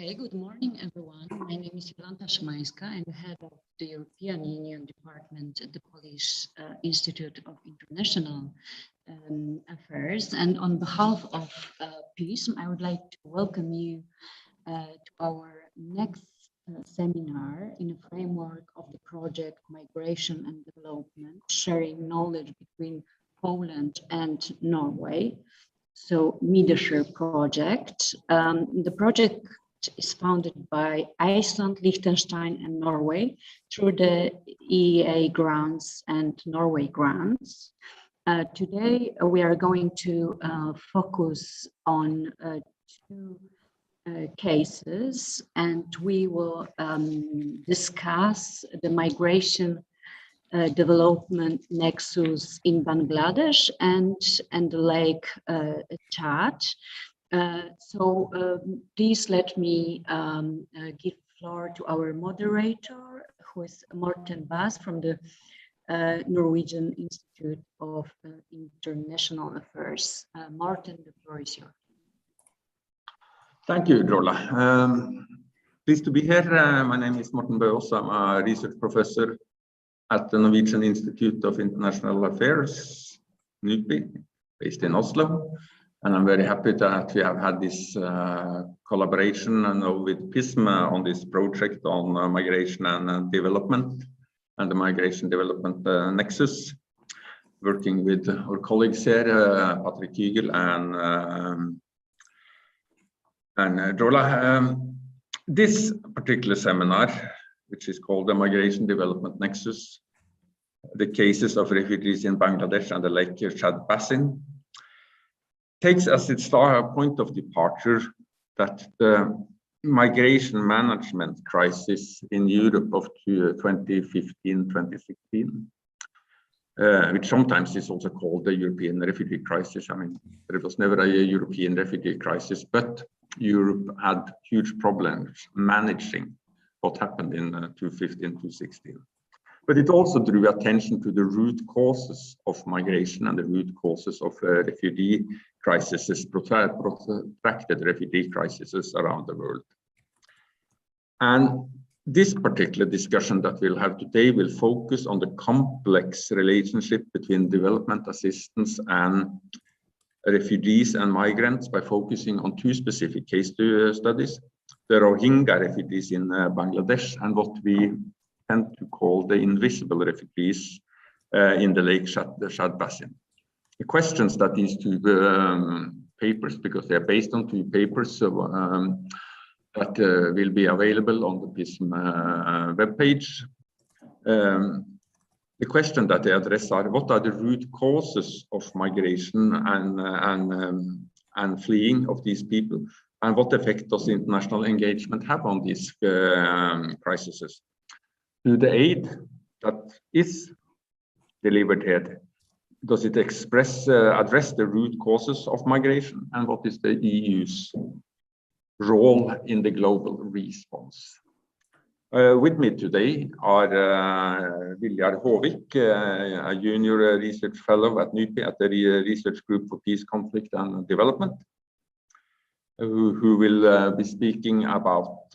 Okay, good morning, everyone. My name is Jolanta Szymańska. I'm the head of the European Union Department at the Polish Institute of International Affairs. And on behalf of PISM, I would like to welcome you to our next seminar in a framework of the project Migration and Development, sharing knowledge between Poland and Norway. So MIDESHARE project. The project is founded by Iceland, Liechtenstein, and Norway through the EEA grants and Norway grants. Today, we are going to focus on two cases, and we will discuss the migration development nexus in Bangladesh and the Lake Chad. Please let me give floor to our moderator, who is Morten Bass from the Norwegian Institute of International Affairs. Morten, the floor is yours. Thank you, Jola. Pleased to be here. My name is Morten Baas. I'm a research professor at the Norwegian Institute of International Affairs, NUPI, based in Oslo. And I'm very happy that we have had this collaboration with PISM on this project on migration and development, and the migration development nexus, working with our colleagues here, Patrick Kygel and Jola. This particular seminar, which is called the Migration Development Nexus, the cases of refugees in Bangladesh and the Lake Chad Basin, takes as its point of departure that the migration management crisis in Europe of 2015-2016, which sometimes is also called the European refugee crisis. I mean, there was never a European refugee crisis, but Europe had huge problems managing what happened in 2015-2016. But it also drew attention to the root causes of migration and the root causes of refugee crises, protracted refugee crises around the world. And this particular discussion that we'll have today will focus on the complex relationship between development assistance and refugees and migrants by focusing on two specific case studies: the Rohingya refugees in Bangladesh and what we tend to call the invisible refugees in the Lake Chad Basin. The questions that these two papers, because they are based on two papers that will be available on the PISM webpage. The question that they address are: what are the root causes of migration and fleeing of these people, and what effect does international engagement have on these crises? To the aid that is delivered here, does it address the root causes of migration, and what is the EU's role in the global response? With me today are Viljar Håvik, a junior research fellow at NUPI at the Research Group for Peace, Conflict and Development, who will be speaking about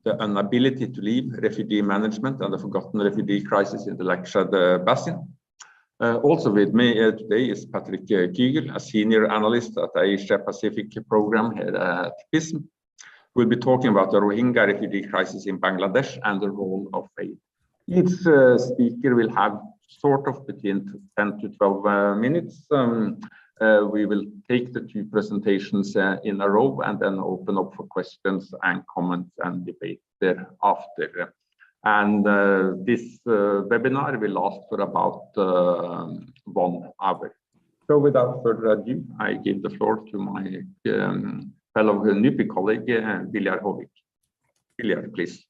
the inability to leave refugee management and the forgotten refugee crisis in the Lake Chad Basin. Also with me today is Patrick Kygel, a senior analyst at the Asia Pacific program here at PISM. We'll be talking about the Rohingya refugee crisis in Bangladesh and the role of aid. Each speaker will have sort of between 10 to 12 minutes. We will take the two presentations in a row and then open up for questions and comments and debate thereafter. And this webinar will last for about 1 hour. So without further ado, I give the floor to my fellow NUPI colleague, Viljar Håvik. Viljar, please.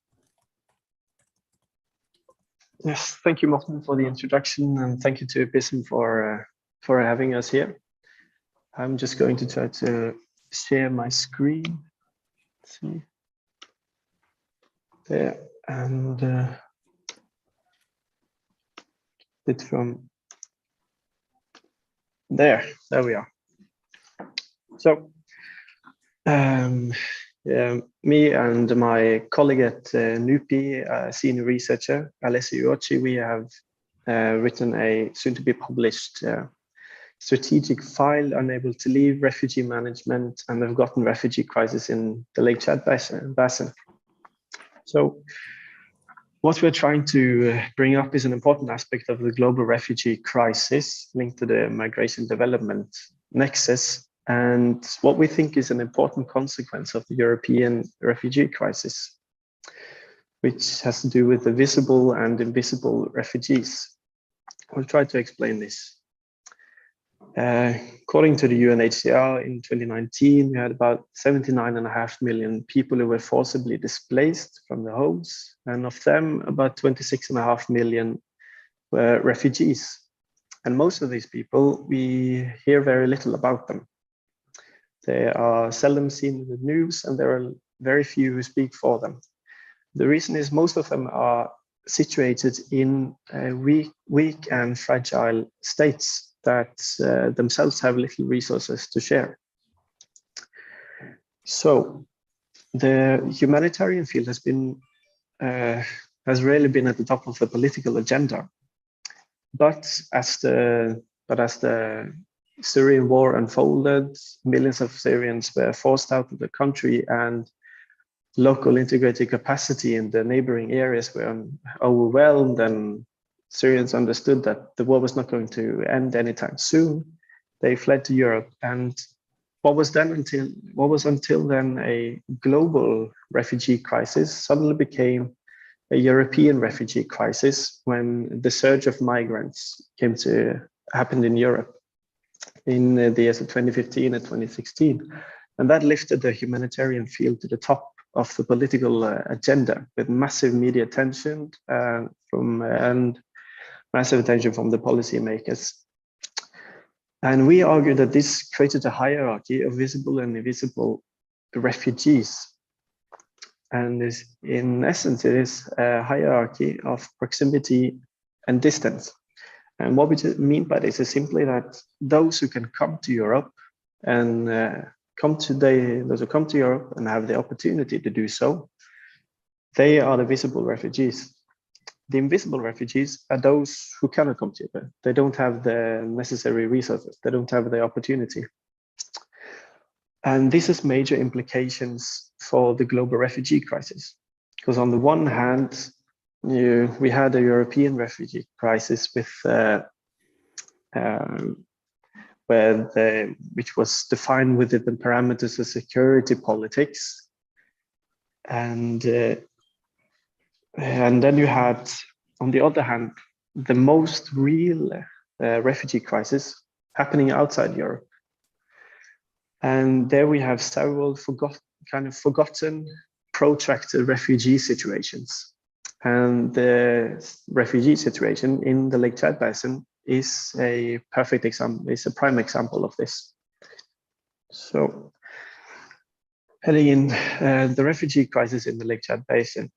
Yes, thank you, Morten, for the introduction, and thank you to PISM for having us here. I'm just going to try to share my screen. Let's see. There, and it from there we are. So Me and my colleague at NUPI, senior researcher, Hierarchies, we have written a soon-to-be-published strategic file, Unable to Leave, Refugee Management and the Forgotten Refugee Crisis in the Lake Chad Basin. So what we're trying to bring up is an important aspect of the global refugee crisis linked to the migration development nexus, and what we think is an important consequence of the European refugee crisis, which has to do with the visible and invisible refugees. I'll try to explain this. According to the UNHCR in 2019, we had about 79.5 million people who were forcibly displaced from their homes, and of them, about 26.5 million were refugees. And most of these people, we hear very little about them. They are seldom seen in the news, and there are very few who speak for them. The reason is most of them are situated in weak and fragile states that themselves have little resources to share. So the humanitarian field has rarely been at the top of the political agenda. But as the Syrian war unfolded, millions of Syrians were forced out of the country, and local integrated capacity in the neighboring areas were overwhelmed, and Syrians understood that the war was not going to end anytime soon. They fled to Europe, and what was until then a global refugee crisis suddenly became a European refugee crisis when the surge of migrants happened in Europe in the years of 2015 and 2016. And that lifted the humanitarian field to the top of the political agenda, with massive media attention and massive attention from the policymakers. And we argue that this created a hierarchy of visible and invisible refugees. And in essence, it is a hierarchy of proximity and distance. And what we mean by this is simply that those who can come to Europe and those who come to Europe and have the opportunity to do so, they are the visible refugees. The invisible refugees are those who cannot come to Europe. They don't have the necessary resources. They don't have the opportunity. And this has major implications for the global refugee crisis. Because on the one hand, we had a European refugee crisis which was defined within the parameters of security politics. And then you had, on the other hand, the most real refugee crisis happening outside Europe. And there we have several forgotten, protracted refugee situations. And the refugee situation in the Lake Chad Basin is a perfect example, is a prime example of this. So, heading in the refugee crisis in the Lake Chad Basin.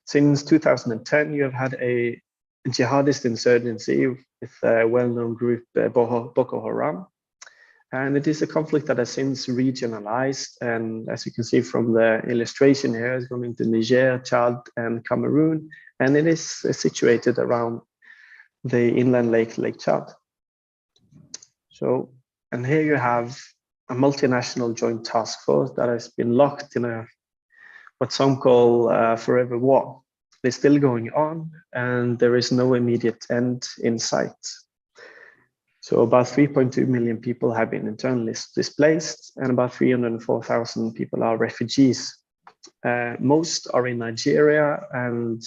Since 2010, you have had a jihadist insurgency with a well-known group, Boko Haram. And it is a conflict that has since regionalized. And as you can see from the illustration here, it's going into Niger, Chad, and Cameroon. And it is situated around the inland lake, Lake Chad. So, and here you have a multinational joint task force that has been locked in what some call forever war. It's still going on, and there is no immediate end in sight. So about 3.2 million people have been internally displaced, and about 304,000 people are refugees. Most are in Nigeria, and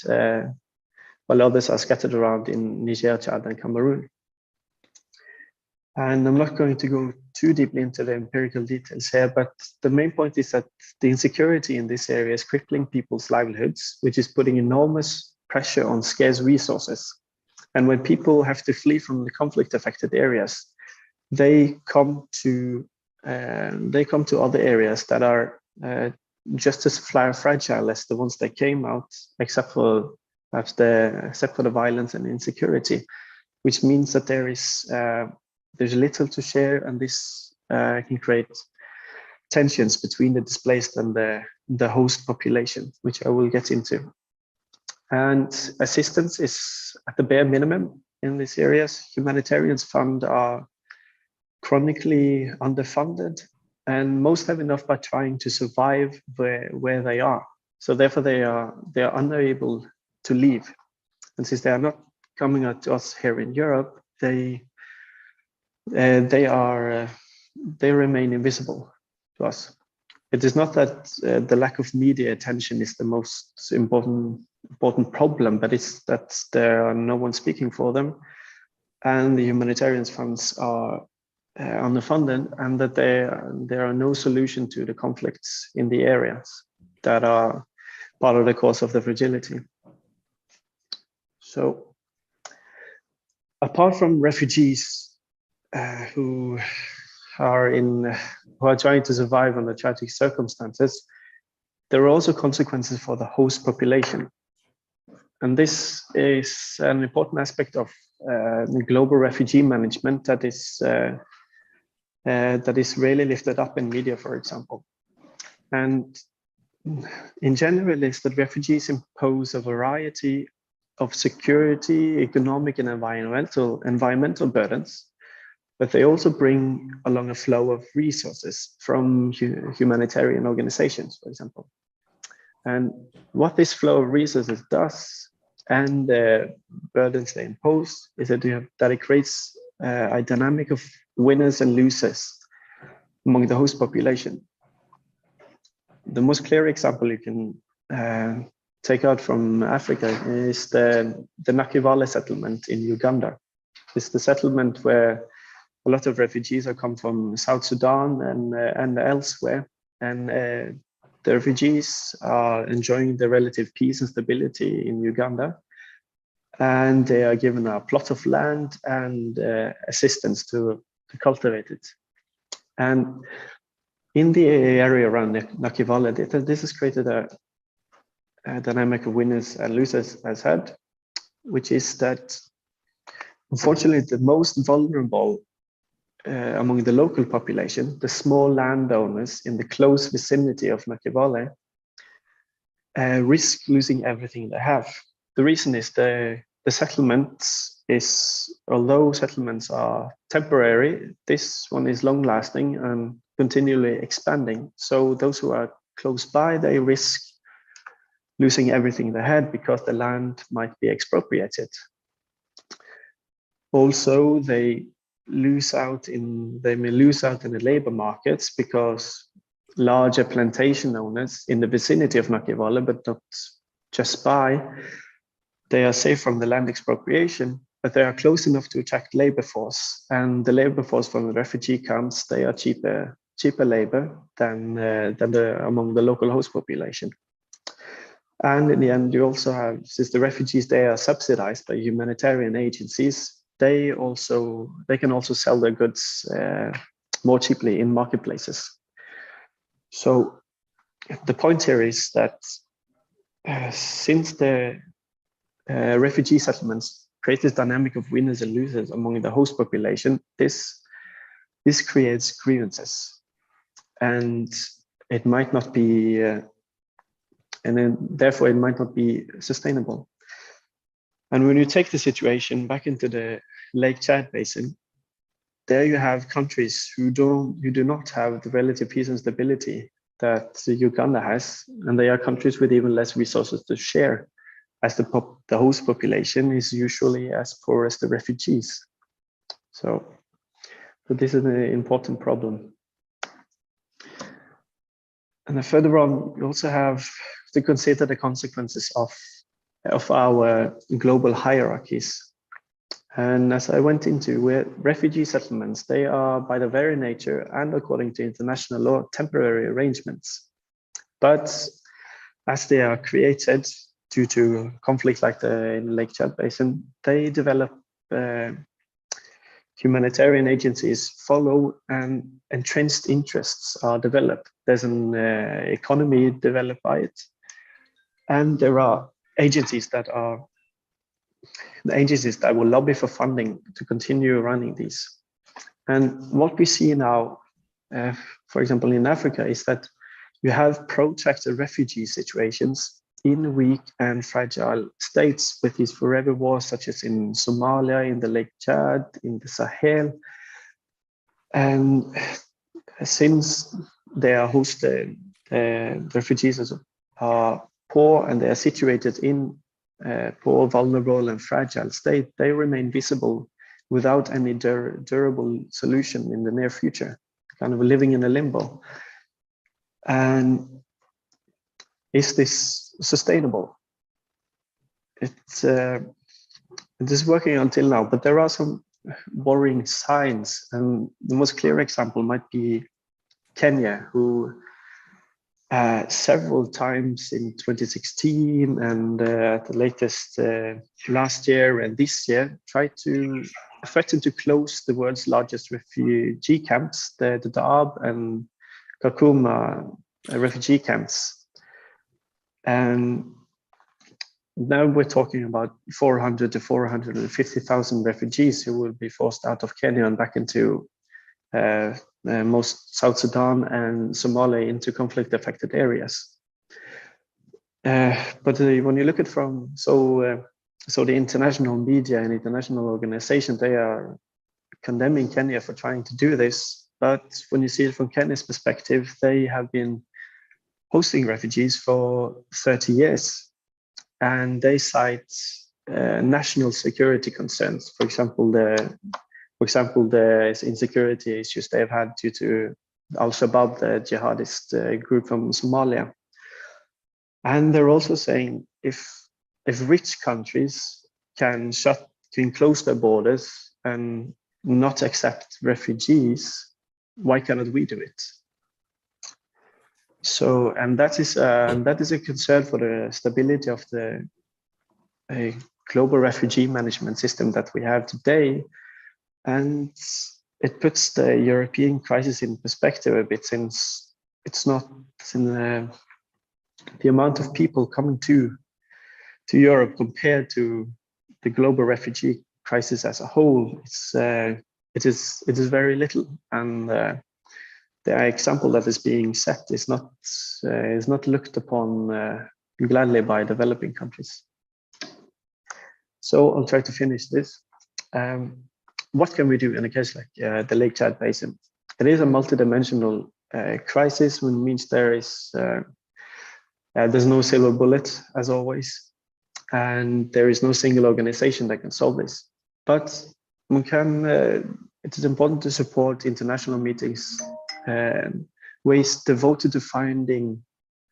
while others are scattered around in Niger, Chad, and Cameroon. And I'm not going to go too deeply into the empirical details here, but the main point is that the insecurity in this area is crippling people's livelihoods, which is putting enormous pressure on scarce resources. And when people have to flee from the conflict-affected areas, they come to other areas that are just as fragile as the ones that came out, except for the violence and insecurity, which means that there's little to share, and this can create tensions between the displaced and the host population, which I will get into. And assistance is at the bare minimum in these areas. Humanitarian funds are chronically underfunded, and most have enough by trying to survive where they are. So therefore they are unable to leave. And since they are not coming out to us here in Europe, they remain invisible to us. It is not that the lack of media attention is the most important problem, but it's that there are no one speaking for them, and the humanitarian funds are underfunded, and that there are no solution to the conflicts in the areas that are part of the cause of the fragility. So, apart from refugees who are trying to survive under tragic circumstances, there are also consequences for the host population. And this is an important aspect of global refugee management that is rarely lifted up in media, for example. And in general, is that refugees impose a variety of security, economic, and environmental burdens, but they also bring along a flow of resources from humanitarian organizations, for example. And what this flow of resources does, and the burdens they impose, is that it creates a dynamic of winners and losers among the host population. The most clear example you can take out from Africa is the Nakivale settlement in Uganda. It's the settlement where a lot of refugees have come from South Sudan and elsewhere, and the refugees are enjoying the relative peace and stability in Uganda, and they are given a plot of land and assistance to cultivate it. And in the area around Nakivale, this has created a dynamic of winners and losers, as said, which is that unfortunately the most vulnerable among the local population, the small landowners in the close vicinity of Nakivale, risk losing everything they have. The reason is the settlements although settlements are temporary, this one is long lasting and continually expanding. So those who are close by, they risk losing everything they had because the land might be expropriated. Also, they may lose out in the labor markets because larger plantation owners in the vicinity of Nakivale, but not just by, they are safe from the land expropriation, but they are close enough to attract labor force. And the labor force from the refugee camps, they are cheaper labor than among the local host population. And in the end, you also have, since the refugees, they are subsidized by humanitarian agencies, they can also sell their goods more cheaply in marketplaces. So the point here is that since the refugee settlements create this dynamic of winners and losers among the host population, this creates grievances, and it might not be, therefore it might not be sustainable. And when you take the situation back into the Lake Chad Basin, there you have countries who do not have the relative peace and stability that Uganda has, and they are countries with even less resources to share, as the host population is usually as poor as the refugees. So this is an important problem. And then further on, we also have to consider the consequences of our global hierarchies. And as I went into, refugee settlements, they are by their very nature and according to international law, temporary arrangements. But as they are created due to conflict like in the Lake Chad Basin, they develop, humanitarian agencies follow, and entrenched interests are developed. There's an economy developed by it. And there are agencies that will lobby for funding to continue running these. And what we see now for example, in Africa, is that you have protracted refugee situations in weak and fragile states with these forever wars, such as in Somalia, in the Lake Chad, in the Sahel. And since they are hosted, refugees are poor and they are situated in poor, vulnerable and fragile state, they remain visible without any durable solution in the near future, kind of living in a limbo. And is this sustainable? It is working until now, but there are some worrying signs. And the most clear example might be Kenya, who several times in 2016 and at the latest last year and this year threatened to close the world's largest refugee camps, the Dadaab and Kakuma refugee camps. And now we're talking about 400 to 450,000 refugees who will be forced out of Kenya and back into most South Sudan and Somalia, into conflict-affected areas. But when you look at so the international media and international organizations, they are condemning Kenya for trying to do this. But when you see it from Kenya's perspective, they have been hosting refugees for 30 years. And they cite national security concerns. For example, the insecurity issues they've had due to Al-Shabaab, the jihadist group from Somalia. And they're also saying if rich countries can close their borders and not accept refugees, why cannot we do it? So, and that is a concern for the stability of the global refugee management system that we have today. And it puts the European crisis in perspective a bit, since it's not in the amount of people coming to Europe compared to the global refugee crisis as a whole. It is very little, and the example that is being set is not looked upon gladly by developing countries. So I'll try to finish this. What can we do in a case like the Lake Chad Basin? It is a multidimensional crisis, which means there's no silver bullet, as always, and there is no single organization that can solve this. But we can. It is important to support international meetings, ways devoted to finding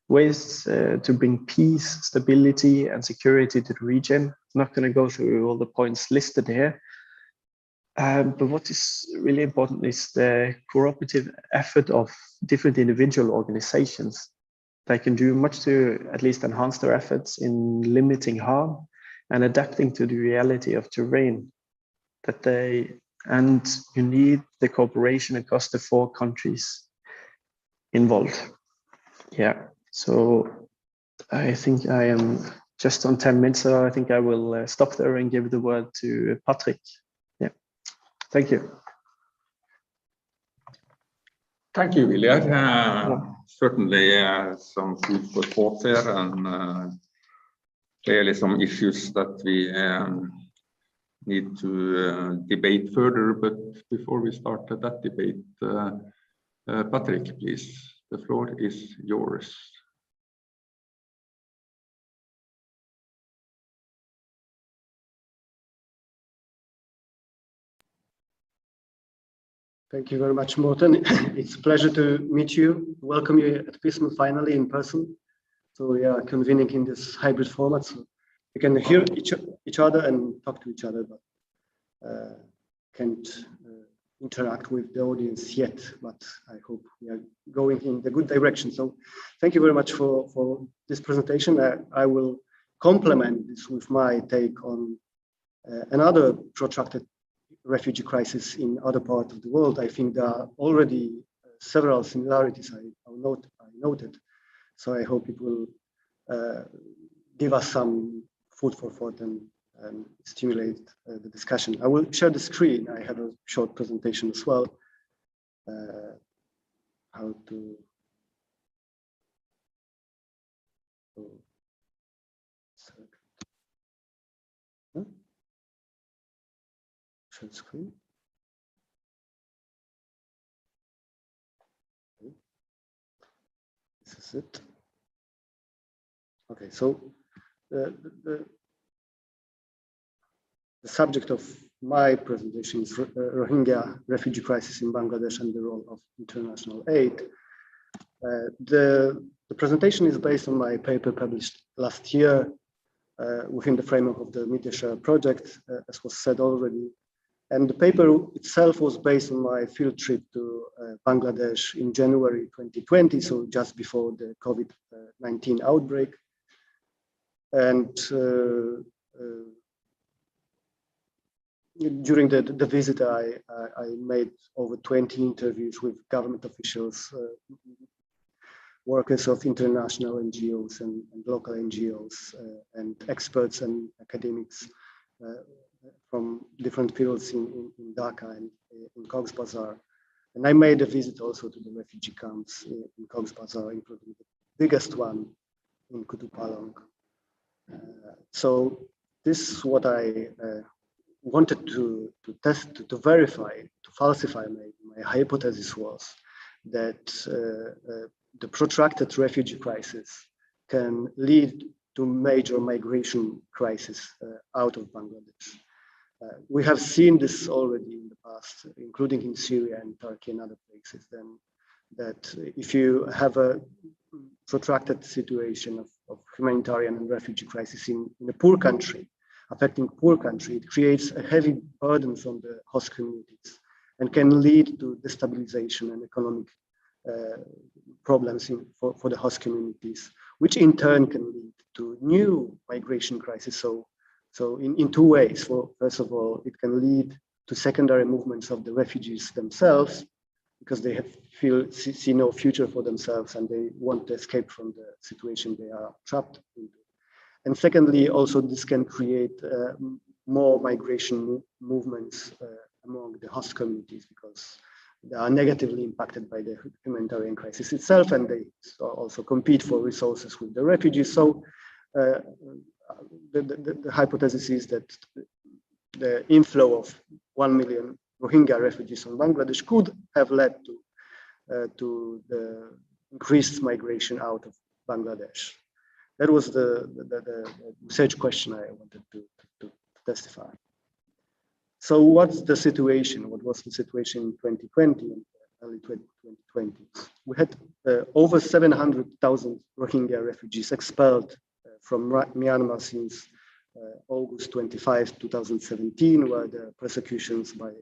ways to bring peace, stability, and security to the region. I'm not going to go through all the points listed here. But what is really important is the cooperative effort of different individual organizations that can do much to at least enhance their efforts in limiting harm and adapting to the reality of terrain. And you need the cooperation across the 4 countries involved. Yeah, so I think I am just on 10 minutes, so I think I will stop there and give the word to Patrick. Yeah, thank you. Thank you, Viljar. Certainly some food for thought there, and clearly some issues that we need to debate further. But before we start that debate, Patrick, please, the floor is yours. Thank you very much, Morten. It's a pleasure to meet you. Welcome you at PISM finally in person. So we are convening in this hybrid format, so we can hear each other and talk to each other, but can't interact with the audience yet. But I hope we are going in the good direction. So thank you very much for this presentation. I will complement this with my take on another protracted refugee crisis in other parts of the world. I think there are already several similarities I noted. So I hope it will give us some food for thought and stimulate the discussion. I will share the screen. I have a short presentation as well. how to share screen. This is it. Okay, so the subject of my presentation is Rohingya refugee crisis in Bangladesh and the role of international aid. The presentation is based on my paper published last year within the framework of the Media Share project, as was said already. And the paper itself was based on my field trip to Bangladesh in January 2020, so just before the COVID-19 outbreak. And during the visit, I made over 20 interviews with government officials, workers of international NGOs and local NGOs, and experts and academics from different fields in Dhaka and in Cox's Bazar. And I made a visit also to the refugee camps in Cox's Bazar, including the biggest one in Kutupalong. So this is what I wanted to test, to verify, to falsify. My hypothesis was that the protracted refugee crisis can lead to major migration crisis out of Bangladesh. We have seen this already in the past, including in Syria and Turkey and other places, then that if you have a protracted situation of humanitarian and refugee crisis in a poor country, affecting poor country, it creates a heavy burden on the host communities and can lead to destabilization and economic problems for the host communities, which in turn can lead to new migration crises. So in two ways. First of all, it can lead to secondary movements of the refugees themselves, because they see no future for themselves and they want to escape from the situation they are trapped into. And secondly, also this can create more migration movements among the host communities, because they are negatively impacted by the humanitarian crisis itself, and they also compete for resources with the refugees. So the hypothesis is that the inflow of 1 million Rohingya refugees from Bangladesh could have led to the increased migration out of Bangladesh. That was the research question I wanted to testify. So what's the situation? What was the situation in 2020 and early 2020? We had over 700,000 Rohingya refugees expelled from Myanmar since August 25, 2017, where the persecutions by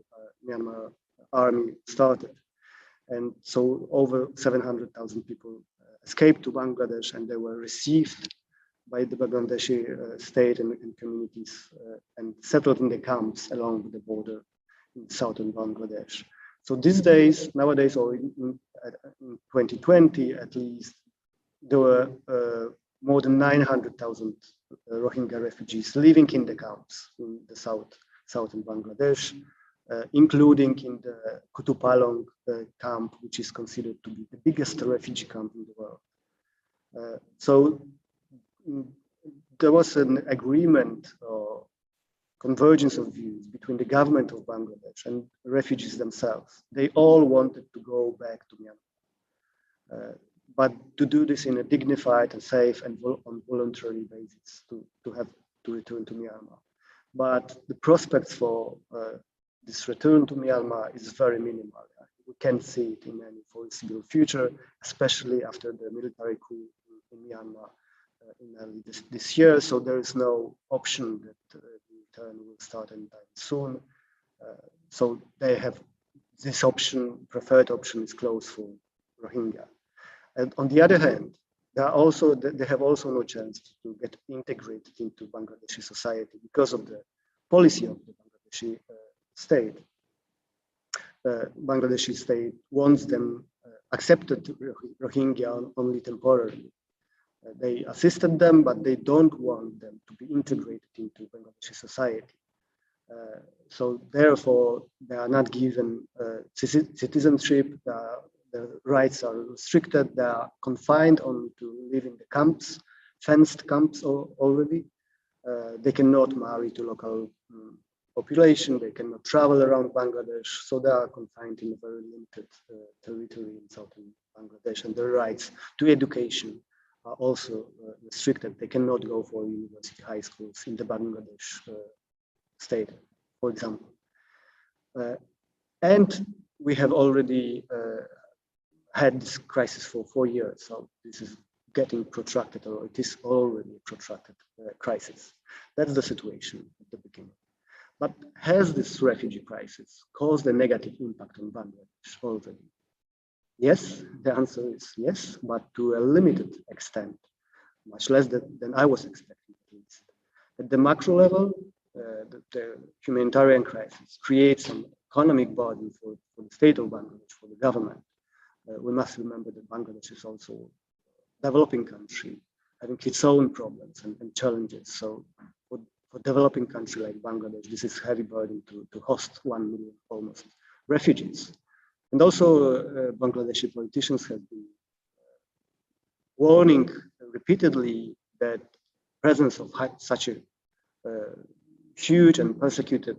Myanmar army started. And so over 700,000 people escaped to Bangladesh, and they were received by the Bangladeshi state and communities and settled in the camps along the border in southern Bangladesh. So these days, nowadays, or in 2020 at least, there were more than 900,000 Rohingya refugees living in the camps in the southern Bangladesh, including in the Kutupalong camp, which is considered to be the biggest refugee camp in the world. So there was an agreement or convergence of views between the government of Bangladesh and refugees themselves. They all wanted to go back to Myanmar, but to do this in a dignified and safe and on voluntary basis to return to Myanmar. But the prospects for this return to Myanmar is very minimal. We can't see it in any foreseeable future, especially after the military coup in Myanmar in early this year. So there is no option that the return will start anytime soon. So they have this option, preferred option is closed for Rohingya. And on the other hand, they have also no chance to get integrated into Bangladeshi society because of the policy of the Bangladeshi state. Bangladeshi state wants them accepted Rohingya only temporarily. They assisted them, but they don't want them to be integrated into Bangladeshi society. So therefore, they are not given citizenship. their rights are restricted. They are confined to live in the camps, fenced camps already. They cannot marry to local population. They cannot travel around Bangladesh. So they are confined in a very limited territory in southern Bangladesh, and their rights to education are also restricted. They cannot go for university, high schools in the Bangladesh state, for example. And we have already had this crisis for 4 years, so this is getting protracted, or it is already a protracted crisis. That's the situation at the beginning. But has this refugee crisis caused a negative impact on Bangladesh already? Yes, the answer is yes, but to a limited extent, much less than I was expecting, at least. At the macro level, the humanitarian crisis creates an economic burden for the state of Bangladesh, for the government. We must remember that Bangladesh is also a developing country, having its own problems and challenges. So for developing country like Bangladesh, this is a heavy burden to host 1 million almost refugees. And also Bangladeshi politicians have been warning repeatedly that presence of such a huge and persecuted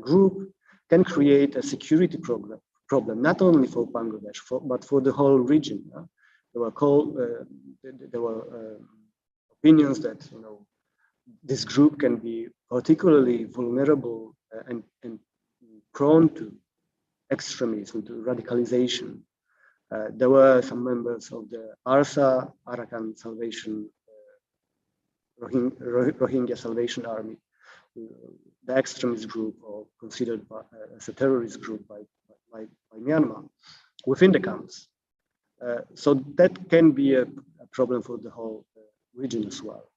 group can create a security problem, not only for Bangladesh, but for the whole region. There were opinions that this group can be particularly vulnerable and prone to extremism, to radicalization. There were some members of the ARSA, Arakan Salvation, Rohingya Salvation Army, the extremist group, or considered as a terrorist group by Myanmar within the camps. So that can be a problem for the whole region as well.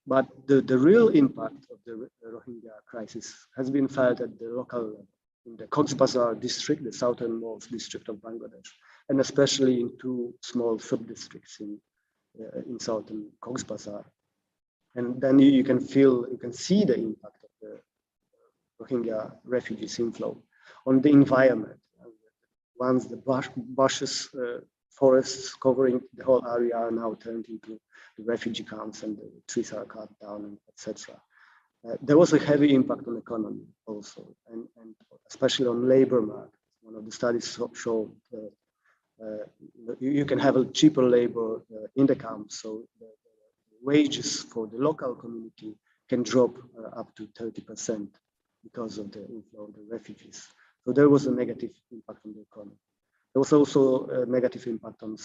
But the real impact of the Rohingya crisis has been felt at the local level, in the Cox's Bazar district, the southernmost district of Bangladesh, and especially in 2 small sub-districts in southern Cox's Bazar. And then you can see the impact of the Rohingya refugees inflow on the environment. Once the bushes, forests covering the whole area are now turned into the refugee camps, and the trees are cut down, etc. There was a heavy impact on the economy also, and especially on labor market. One of the studies showed that you can have a cheaper labor in the camps, so the wages for the local community can drop up to 30% because of the inflow of the refugees. So there was a negative impact on the economy. There was also a negative impact on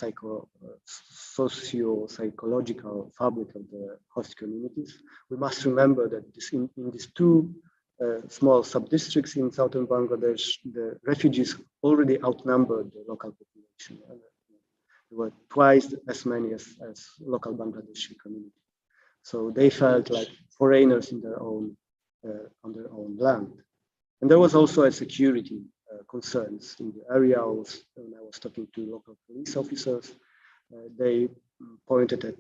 socio-psychological fabric of the host communities. We must remember that in these 2 small sub-districts in southern Bangladesh, the refugees already outnumbered the local population. There were twice as many as local Bangladeshi community. So they felt like foreigners in their own on their own land. And there was also a security concerns in the area. When I was talking to local police officers, they pointed at,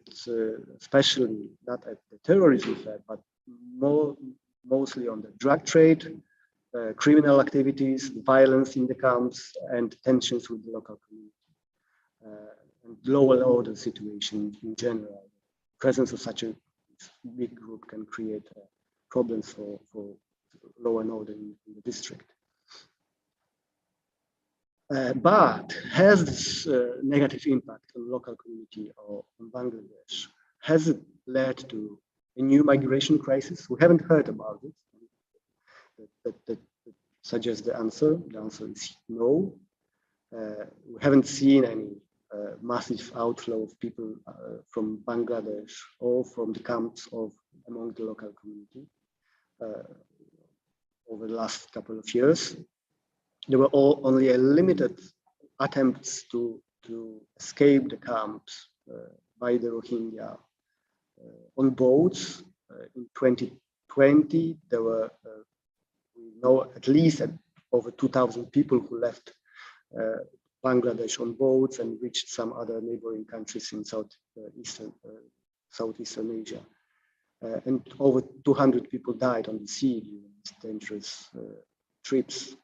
especially not at the terrorism threat, but mostly on the drug trade, criminal activities, violence in the camps, and tensions with the local community, and law and order situation in general. The presence of such a big group can create problems for law and order in the district. But has this negative impact on local community or on Bangladesh, has it led to a new migration crisis? We haven't heard about it. That suggests the answer. The answer is no. We haven't seen any massive outflow of people from Bangladesh or from the camps among the local community over the last couple of years. There were only a limited attempts to escape the camps by the Rohingya on boats. In 2020, there were, we know at least over 2,000 people who left Bangladesh on boats and reached some other neighboring countries in Southeastern Asia. And over 200 people died on the sea during these dangerous trips.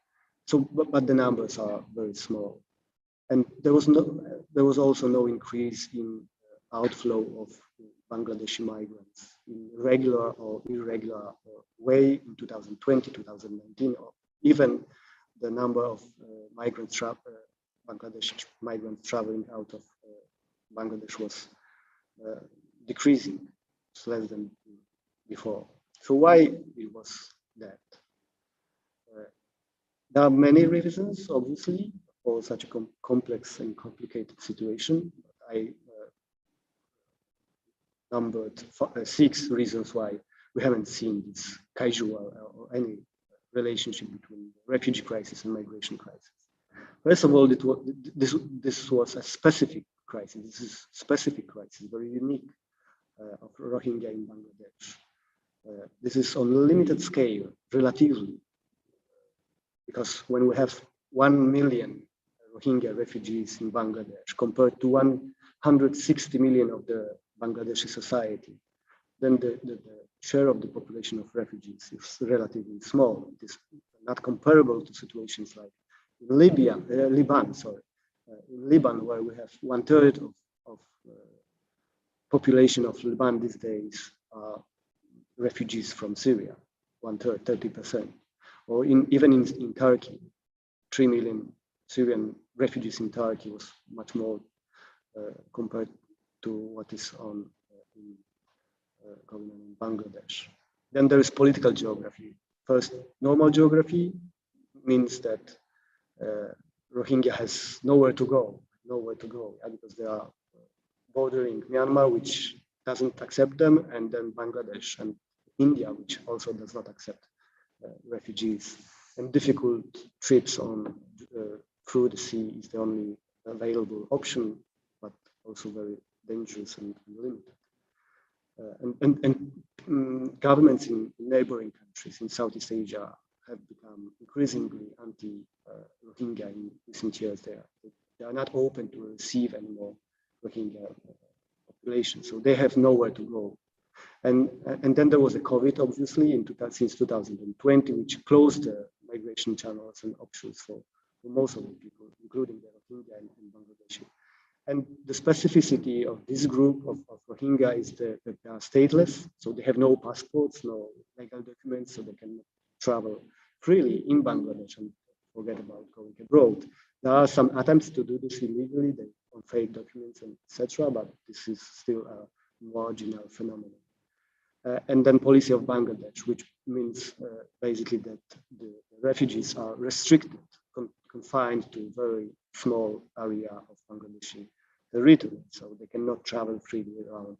So, but the numbers are very small. And there was also no increase in outflow of Bangladeshi migrants in regular or irregular way in 2020, 2019, or even the number of Bangladeshi migrants traveling out of Bangladesh was decreasing. It's less than before. So why it was that? There are many reasons, obviously, for such a complex and complicated situation. I numbered 6 reasons why we haven't seen this casual or any relationship between the refugee crisis and migration crisis. First of all, this was a specific crisis. This is specific crisis, very unique of Rohingya in Bangladesh. This is on a limited scale, relatively, because when we have 1 million Rohingya refugees in Bangladesh compared to 160 million of the Bangladeshi society, then the share of the population of refugees is relatively small. It is not comparable to situations like in Lebanon, in Lebanon, where we have 1/3 of population of Lebanon these days are refugees from Syria, 1/3, 30%. Or even in Turkey, 3 million Syrian refugees in Turkey was much more compared to what is going on in Bangladesh. Then there is political geography. First, normal geography means that Rohingya has nowhere to go, because they are bordering Myanmar, which doesn't accept them, and then Bangladesh and India, which also does not accept refugees. And difficult trips through the sea is the only available option, but also very dangerous and limited. Governments in neighboring countries in Southeast Asia have become increasingly anti-Rohingya in recent years. They are not open to receive any more Rohingya population, so they have nowhere to go. And then there was a COVID, obviously, since 2020, which closed the migration channels and options for most of the people, including the Rohingya and Bangladeshi. And the specificity of this group of Rohingya is that they are stateless, so they have no passports, no legal documents, so they can travel freely in Bangladesh and forget about going abroad. There are some attempts to do this illegally, on fake documents and etc., but this is still a marginal phenomenon. And then policy of Bangladesh, which means basically that the refugees are restricted, confined to a very small area of Bangladeshi territory, so they cannot travel freely around.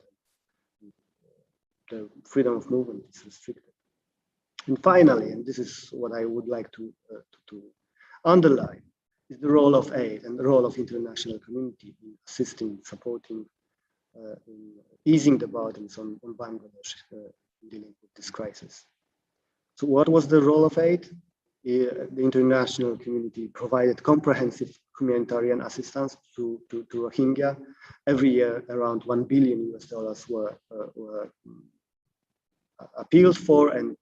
The freedom of movement is restricted. And finally, and this is what I would like to underline, is the role of aid and the role of international community in assisting, supporting, in easing the burdens on Bangladesh in dealing with this crisis. So what was the role of aid? The international community provided comprehensive humanitarian assistance to Rohingya. Every year, around $1 billion were appealed for, and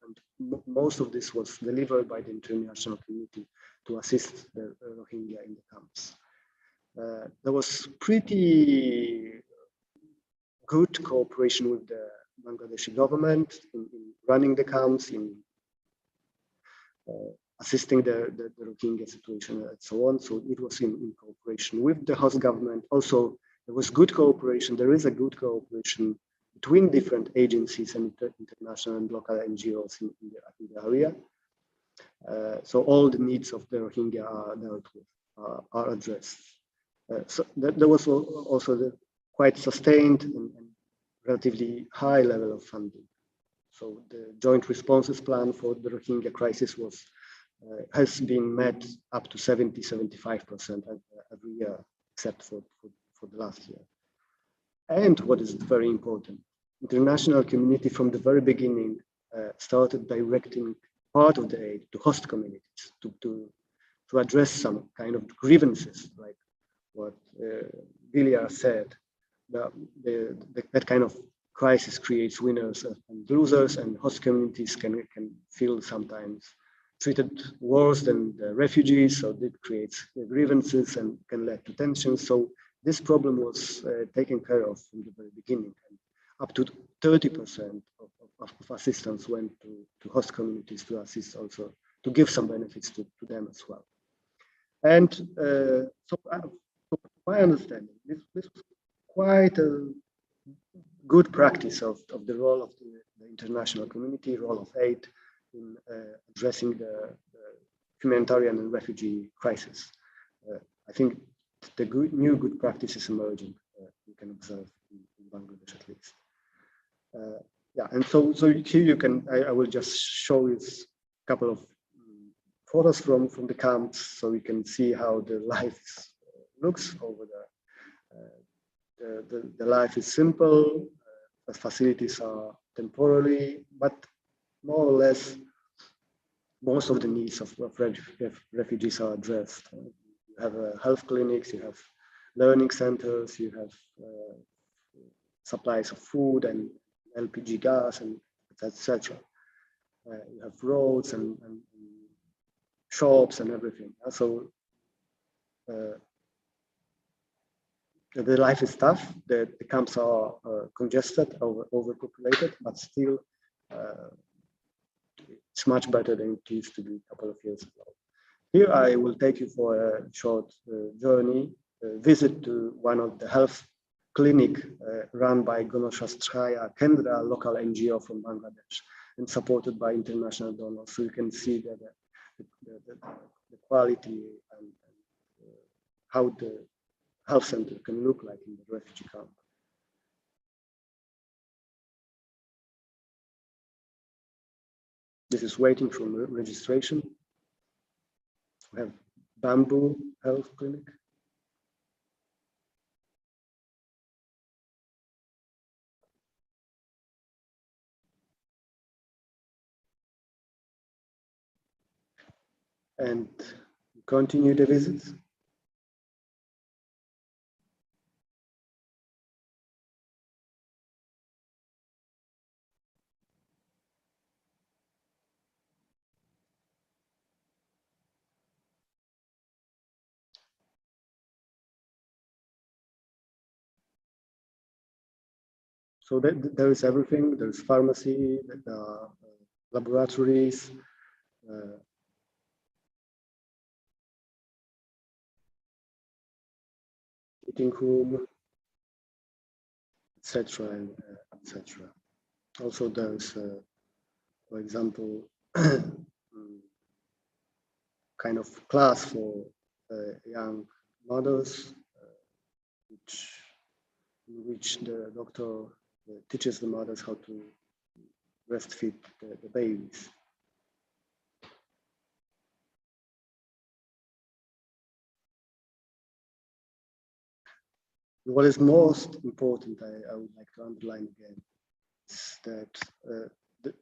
most of this was delivered by the international community to assist the Rohingya in the camps. There was pretty good cooperation with the Bangladeshi government in running the camps, in assisting the Rohingya situation and so on. So it was in cooperation with the host government. Also, there was good cooperation. There is a good cooperation between different agencies and international and local NGOs in the area. So all the needs of the Rohingya are dealt with, are addressed. So there was also the quite sustained and relatively high level of funding. So the joint responses plan for the Rohingya crisis has been met up to 70–75% every year, except for the last year. And what is very important, international community from the very beginning started directing part of the aid to host communities to address some kind of grievances, like what Viljar said. That kind of crisis creates winners and losers, and host communities can feel sometimes treated worse than the refugees, so it creates grievances and can lead to tensions. So this problem was taken care of from the very beginning, and up to 30% of assistance went to host communities to assist also, to give some benefits to them as well. And so my understanding, this was quite a good practice of the role of the international community, role of aid in addressing the humanitarian and refugee crisis. I think the new good practice is emerging. You can observe in Bangladesh at least. Yeah, and so here you can. I will just show you a couple of photos from the camps, so you can see how the life looks over the life is simple. The facilities are temporary, but more or less most of the needs of refugees are addressed. You have health clinics, you have learning centers, you have supplies of food and LPG gas and etc. You have roads and shops and everything. So the life is tough. The camps are congested, overpopulated, but still it's much better than it used to be a couple of years ago. Here I will take you for a short journey, visit to one of the health clinic run by Ganashasthaya Kendra, local NGO from Bangladesh, and supported by international donors. So you can see that the quality and how the health center can look like in the refugee camp. This is waiting for registration. We have Bamboo Health Clinic. And continue the visits. So there is everything. There's pharmacy, laboratories, eating room, etc. and etc. Also, there's, for example, kind of class for young mothers, in which the doctor teaches the mothers how to breastfeed the babies. What is most important, I would like to underline again, is that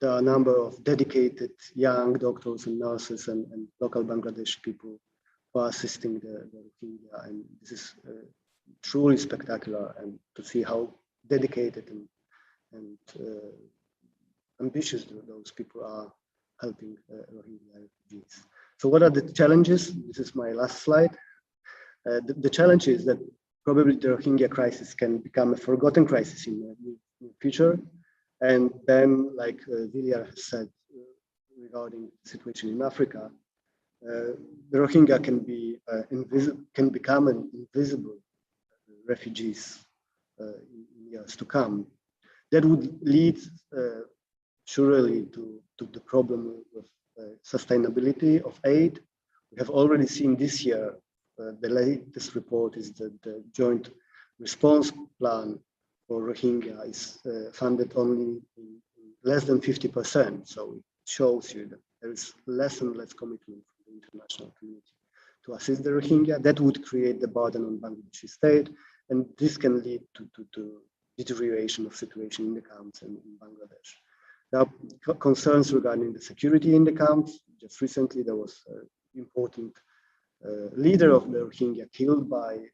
there are a number of dedicated young doctors and nurses and local Bangladeshi people who are assisting the Rohingya, and this is truly spectacular, and to see how dedicated and ambitious those people are helping Rohingya refugees. So what are the challenges? This is my last slide. The challenge is that probably the Rohingya crisis can become a forgotten crisis in the future. And then, like Viljar has said regarding the situation in Africa, the Rohingya can become an invisible refugees in years to come. That would lead surely to the problem of sustainability of aid. We have already seen this year, the latest report is that the joint response plan for Rohingya is funded only in less than 50%. So it shows you that there is less and less commitment from the international community to assist the Rohingya. That would create the burden on Bangladeshi state, and this can lead to deterioration of situation in the camps and in Bangladesh. There are concerns regarding the security in the camps. Just recently, there was an important leader of the Rohingya killed by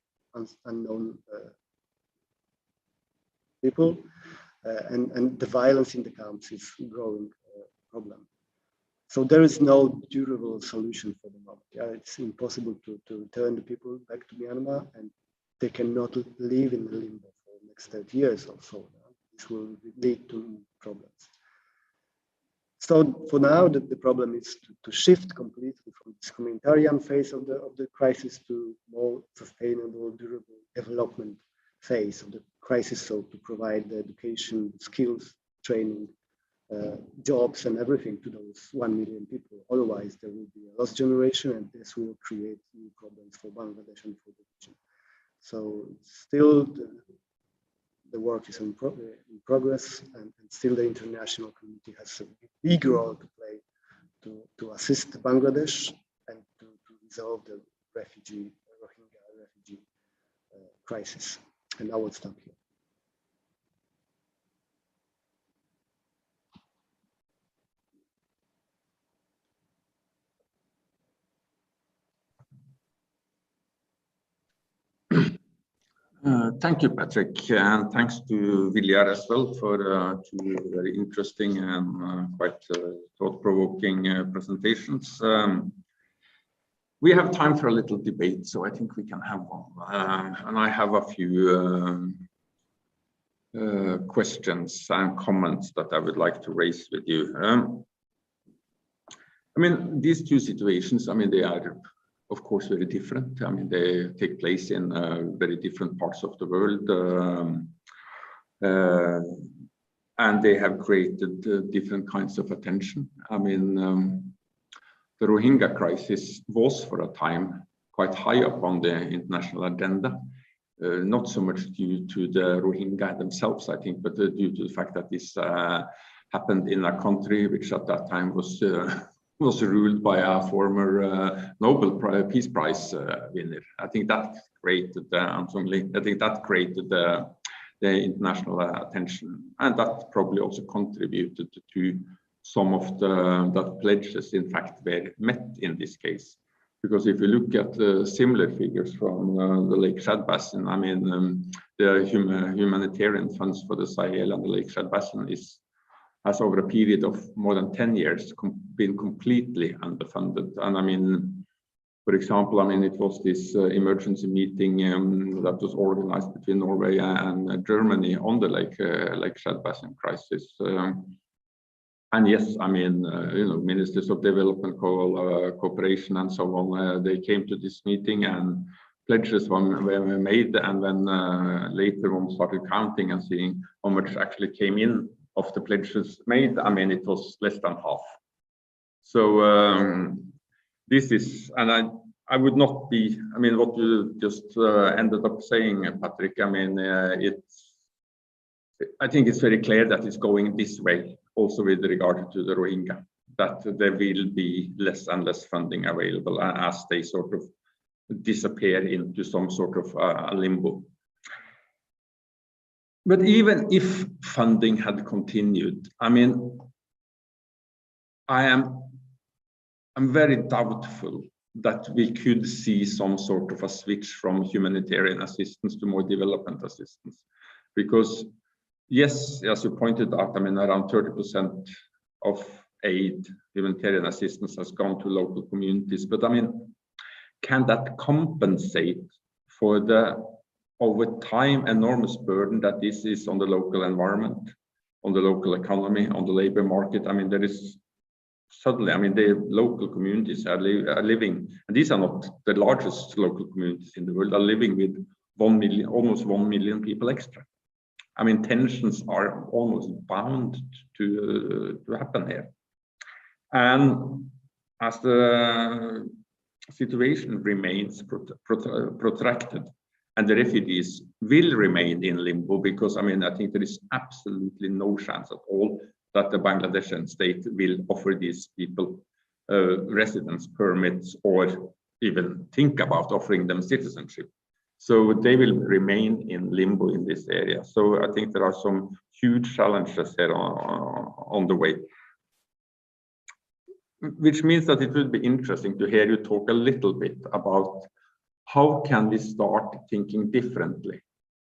unknown people, and the violence in the camps is a growing problem. So there is no durable solution for the moment. Yeah, it's impossible to turn the people back to Myanmar, and they cannot live in the limbo for the next 30 years or so. This will lead to problems. So for now, the problem is to shift completely from this humanitarian phase of the crisis to more sustainable, durable development phase of the crisis. So to provide the education, skills, training, jobs and everything to those 1 million people. Otherwise, there will be a lost generation, and this will create new problems for Bangladesh and for the region. So still the work is in progress, and still the international community has a big role to play to assist Bangladesh and to resolve the Rohingya refugee crisis. And I will stop here. Thank you, Patrick, and thanks to Viljar as well for two very interesting and quite thought-provoking presentations. We have time for a little debate, so I think we can have one. And I have a few questions and comments that I would like to raise with you. I mean, these two situations, I mean, they are of course very different. I mean, they take place in very different parts of the world, and they have created different kinds of attention. I mean, the Rohingya crisis was for a time quite high up on the international agenda, not so much due to the Rohingya themselves, I think, but due to the fact that this happened in a country which at that time was ruled by a former Nobel Peace Prize winner. I think that created the international attention, and that probably also contributed to some of that pledges in fact were met in this case. Because if you look at the similar figures from the Lake Chad Basin, I mean, the humanitarian funds for the Sahel and the Lake Chad Basin has over a period of more than 10 years been completely underfunded. And I mean, for example, I mean, it was this emergency meeting that was organized between Norway and Germany on the Lake Chad Basin crisis. And yes, I mean, you know, ministers of development cooperation and so on, they came to this meeting and pledges were made, and then later on started counting and seeing how much actually came in of the pledges made. I mean, it was less than half. So this is, and I would not be, I mean, what you just ended up saying, Patrick, I mean, I think it's very clear that it's going this way, also with regard to the Rohingya, that there will be less and less funding available as they sort of disappear into some sort of limbo. But even if funding had continued, I mean, I'm very doubtful that we could see some sort of a switch from humanitarian assistance to more development assistance. Because yes, as you pointed out, I mean, around 30% of aid, humanitarian assistance has gone to local communities. But I mean, can that compensate for the over time enormous burden that this is on the local environment, on the local economy, on the labor market? I mean, there is suddenly, I mean, the local communities are living, and these are not the largest local communities in the world, are living with 1 million, almost 1 million people extra. I mean, tensions are almost bound to happen here. And as the situation remains protracted, and the refugees will remain in limbo, because I mean, I think there is absolutely no chance at all that the Bangladeshi state will offer these people residence permits or even think about offering them citizenship. So they will remain in limbo in this area. So I think there are some huge challenges here on the way. Which means that it would be interesting to hear you talk a little bit about how can we start thinking differently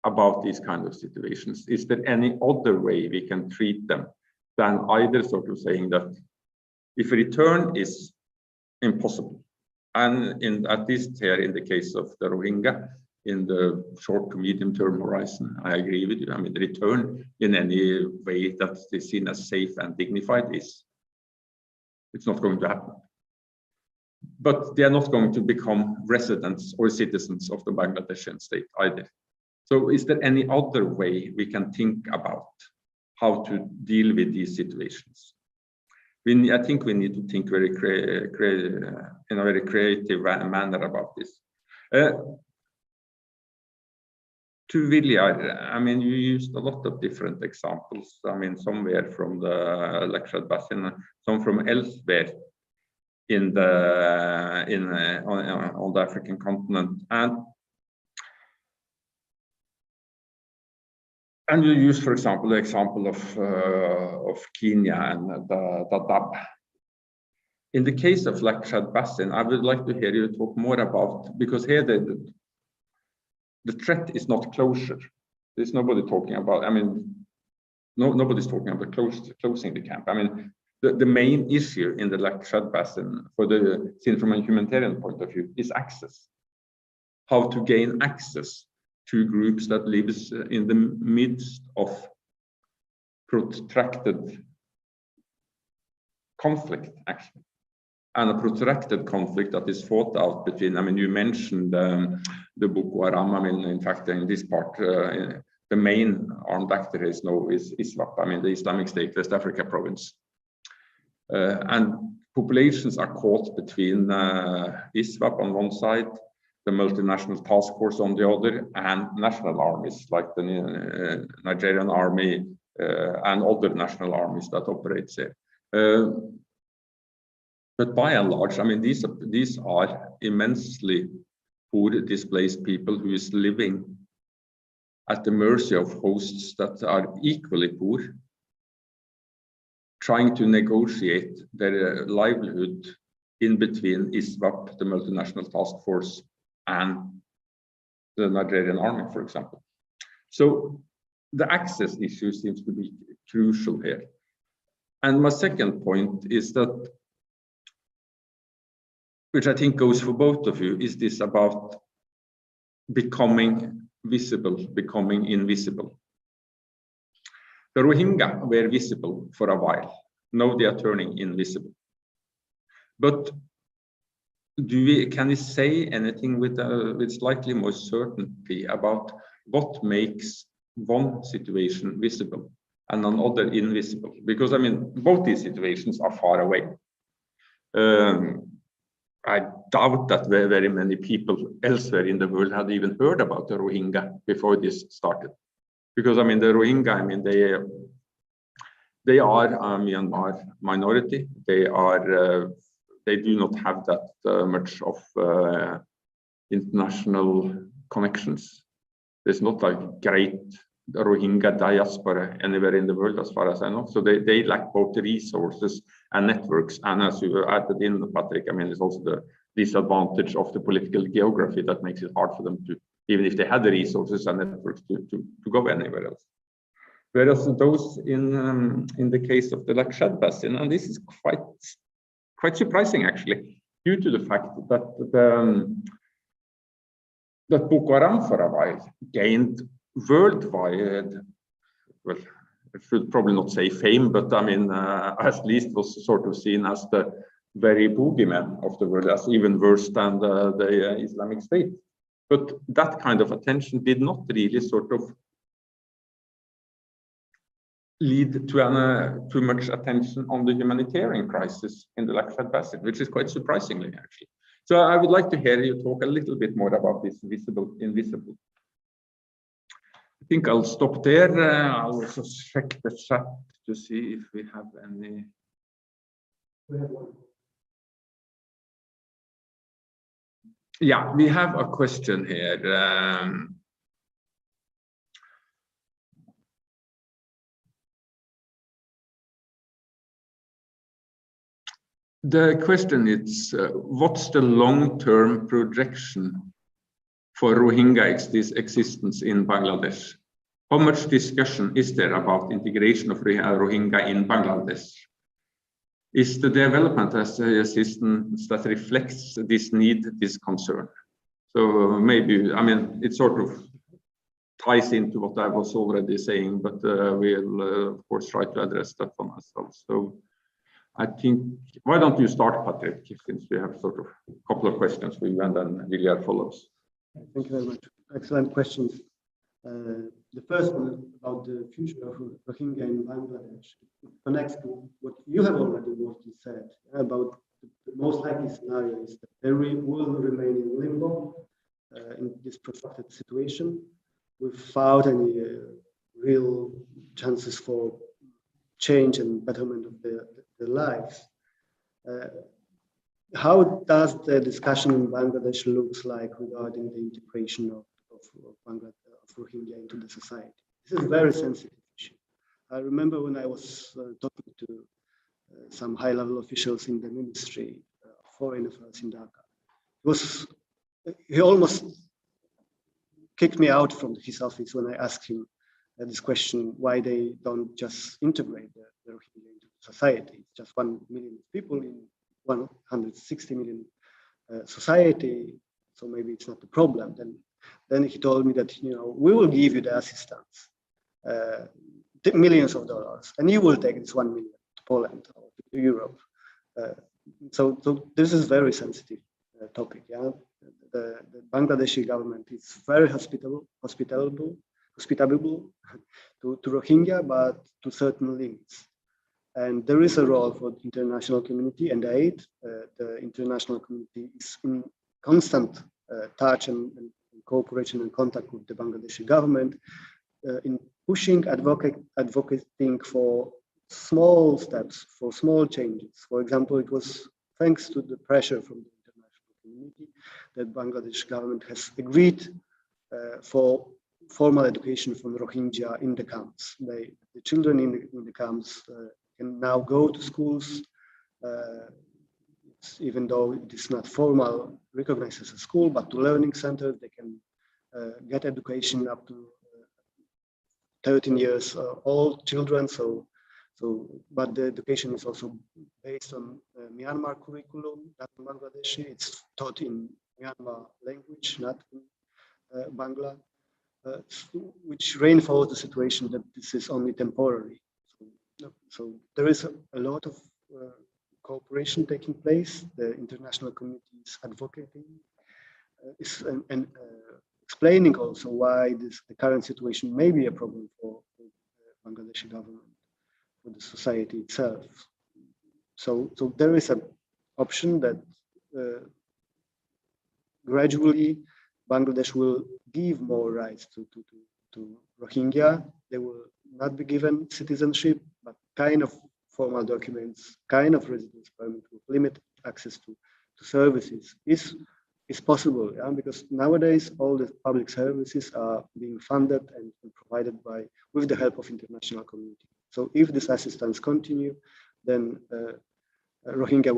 about these kind of situations? Is there any other way we can treat them than either sort of saying that if a return is impossible, and at least here in the case of the Rohingya, in the short to medium term horizon, I agree with you. I mean, the return in any way that is seen as safe and dignified it's not going to happen. But they are not going to become residents or citizens of the Bangladeshian state either. So is there any other way we can think about how to deal with these situations? I think we need to think in a very creative manner about this. To Viljar, I mean, you used a lot of different examples. I mean, somewhere from the Lake Chad Basin, some from elsewhere on the African continent, and you use, for example, the example of Kenya and the Dadaab. In the case of Lake Chad Basin, I would like to hear you talk more about, because here the threat is not closure. There's nobody talking about, I mean, nobody's talking about closing the camp. I mean, the main issue in the Lake Chad Basin, seen from a humanitarian point of view, is access. How to gain access to groups that lives in the midst of protracted conflict, actually. And a protracted conflict that is fought out between, I mean, you mentioned the Boko Haram. I mean, in fact, in this part, the main armed actor is ISWAP, I mean, the Islamic State West Africa province. And populations are caught between ISWAP on one side, the multinational task force on the other, and national armies like the Nigerian army and other national armies that operate there. But by and large, I mean, these are immensely poor, displaced people who is living at the mercy of hosts that are equally poor, trying to negotiate their livelihood in between ISWAP, the multinational task force, and the Nigerian army, for example. So the access issue seems to be crucial here. And my second point is that, which I think goes for both of you, is this about becoming visible, becoming invisible. The Rohingya were visible for a while. Now they are turning invisible. But can we say anything with slightly more certainty about what makes one situation visible and another invisible? Because I mean, both these situations are far away. I doubt that very many people elsewhere in the world had even heard about the Rohingya before this started. Because I mean, the Rohingya, I mean, they are a Myanmar minority. They do not have that much of international connections. There's not a great Rohingya diaspora anywhere in the world, as far as I know. So they lack both the resources and networks. And as you added in, Patrick, I mean, it's also the disadvantage of the political geography that makes it hard for them to, even if they had the resources and networks, to go anywhere else. Whereas those in the case of the Lake Chad Basin, and this is quite surprising actually, due to the fact that that Boko Haram for a while gained worldwide, well, I should probably not say fame, but I mean, at least was sort of seen as the very boogeyman of the world, as even worse than the Islamic State. But that kind of attention did not really sort of lead to too much attention on the humanitarian crisis in the Lake Chad Basin, which is quite surprisingly, actually. So I would like to hear you talk a little bit more about this visible, invisible. I think I'll stop there. I'll also check the chat to see if we have any. Yeah, we have a question here. The question is, what's the long-term projection for Rohingya existence in Bangladesh? How much discussion is there about integration of Rohingya in Bangladesh? is the development assistance that reflects this need, this concern. So maybe, I mean, it sort of ties into what I was already saying, but we'll of course try to address that one as well. So I think, why don't you start, Patrick, since we have sort of a couple of questions for you, and then Lilia follows. Thank you very much. Excellent questions. The first one about the future of Rohingya in Bangladesh connects to what you have already mostly said about the most likely scenario is that they will remain in limbo in this protracted situation without any real chances for change and betterment of their lives. How does the discussion in Bangladesh looks like regarding the integration of Rohingya into the society? This is a very sensitive issue. I remember when I was talking to some high-level officials in the Ministry of Foreign Affairs in Dhaka. He almost kicked me out from his office when I asked him this question, why they don't just integrate the Rohingya into society. It's just 1 million people in 160 million society, so maybe it's not a problem. Then he told me that, you know, we will give you the assistance, millions of dollars, and you will take this 1 million to Poland or to Europe. So this is very sensitive topic. Yeah, the Bangladeshi government is very hospitable to Rohingya, but to certain limits. And there is a role for the international community and aid. The international community is in constant touch and cooperation and contact with the Bangladeshi government in pushing, advocating for small steps, for small changes. For example, it was thanks to the pressure from the international community that Bangladesh government has agreed for formal education from Rohingya in the camps. The children in the camps can now go to schools, even though it is not formal, recognized as a school, but to learning centers. They can get education up to 13 years old children. But the education is also based on Myanmar curriculum, not in Bangladeshi. It's taught in Myanmar language, not in Bangla, which reinforces the situation that this is only temporary. So there is a lot of cooperation taking place. The international community is advocating and explaining also why the current situation may be a problem for the Bangladeshi government, for the society itself. So there is an option that gradually Bangladesh will give more rights to Rohingya. They will not be given citizenship, but kind of formal documents, kind of residence permit with limited access to services is possible, yeah? Because nowadays all the public services are being funded and provided with the help of international community. So if this assistance continue, then Rohingya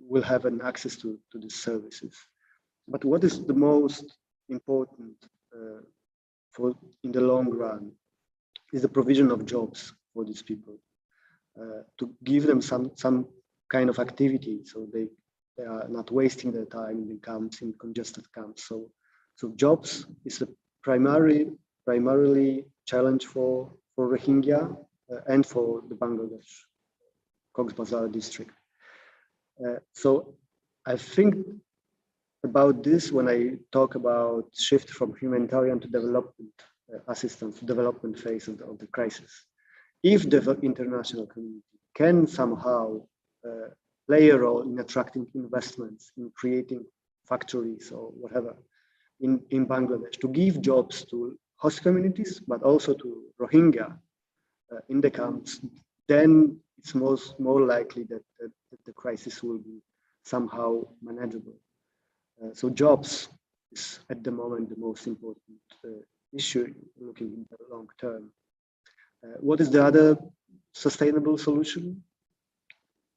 will have an access to these services. But what is the most important in the long run is the provision of jobs for these people, to give them some kind of activity, so they are not wasting their time in the camps, in congested camps. So jobs is a primarily challenge for Rohingya and for the Bangladesh Cox's Bazar district. So I think about this when I talk about shift from humanitarian to development assistance, development phase of the crisis. If the international community can somehow play a role in attracting investments, in creating factories or whatever in Bangladesh, to give jobs to host communities, but also to Rohingya in the camps, then it's more likely that the crisis will be somehow manageable. So jobs is at the moment the most important issue looking in the long term. What is the other sustainable solution?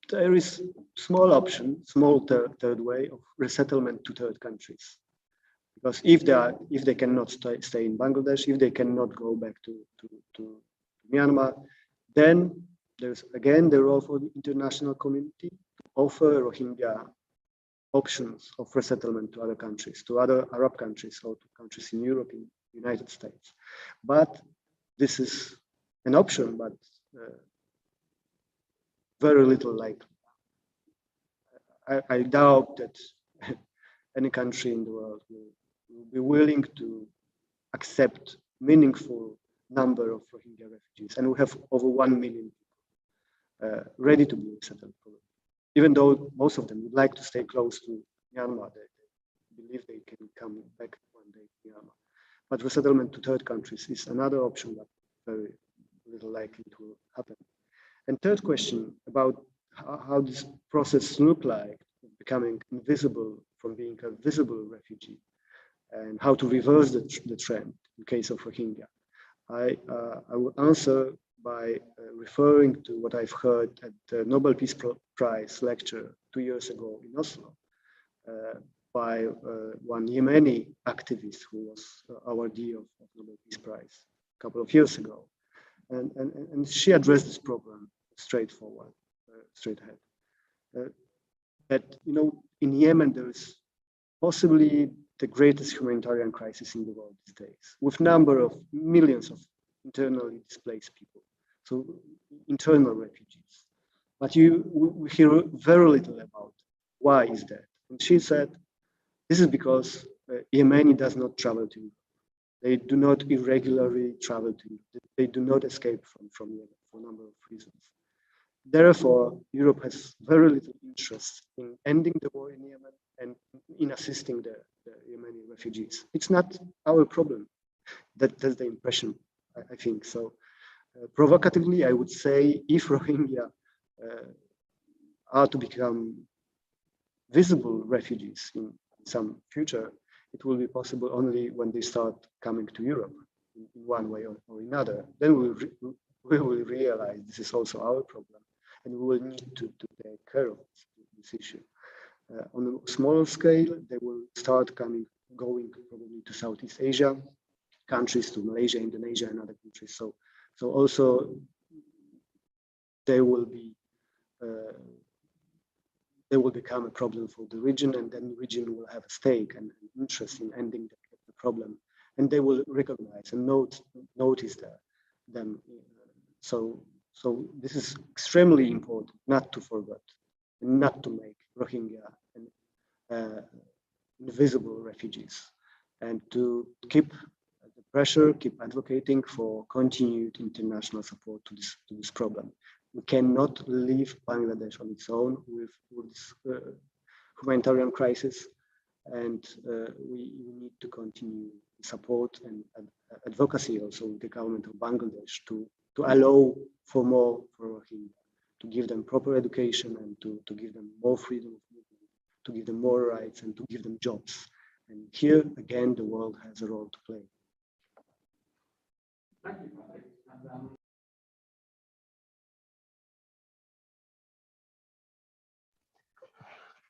There is small option, small third way of resettlement to third countries. Because if they cannot stay in Bangladesh, if they cannot go back to Myanmar, then there's again the role for the international community to offer Rohingya options of resettlement to other countries, to other Arab countries, or to countries in Europe, in the United States. But this is an option, but very little likely. I doubt that any country in the world will be willing to accept meaningful number of Rohingya refugees, and we have over 1 million people ready to be resettled. Even though most of them would like to stay close to Myanmar, they believe they can come back one day to Myanmar. But resettlement to third countries is another option, but very little likely to happen. And third question about how this process look like, becoming invisible from being a visible refugee, and how to reverse the trend in case of Rohingya. I will answer by referring to what I've heard at the Nobel Peace Prize lecture 2 years ago in Oslo by one Yemeni activist who was awardee of Nobel Peace Prize a couple of years ago. And she addressed this problem straightforward, straight ahead. That, you know, in Yemen, there is possibly the greatest humanitarian crisis in the world these days, with number of millions of internally displaced people, so internal refugees. But we hear very little about why is that. And she said, this is because Yemeni does not travel to Europe. They do not irregularly travel to Europe. They do not escape from Yemen for a number of reasons. Therefore, Europe has very little interest in ending the war in Yemen and in assisting the Yemeni refugees. It's not our problem. That's the impression, I think. So provocatively, I would say if Rohingya are to become visible refugees in some future, it will be possible only when they start coming to Europe in one way or another. Then we will realize this is also our problem, and we will need to take care of this issue. On a smaller scale, they will start going probably to Southeast Asia countries, to Malaysia, Indonesia, and other countries. So also they will become a problem for the region, and then the region will have a stake and an interest in ending the problem, and they will recognize and notice them. So this is extremely important, not to forget, and not to make Rohingya invisible refugees, and to keep the pressure, keep advocating for continued international support to this problem. We cannot leave Bangladesh on its own with this humanitarian crisis, and we need to continue support and advocacy also with the government of Bangladesh to allow for more for Rohingya, to give them proper education, and to give them more freedom of movement, to give them more rights, and to give them jobs. And here again, the world has a role to play. Thank you, Patrick.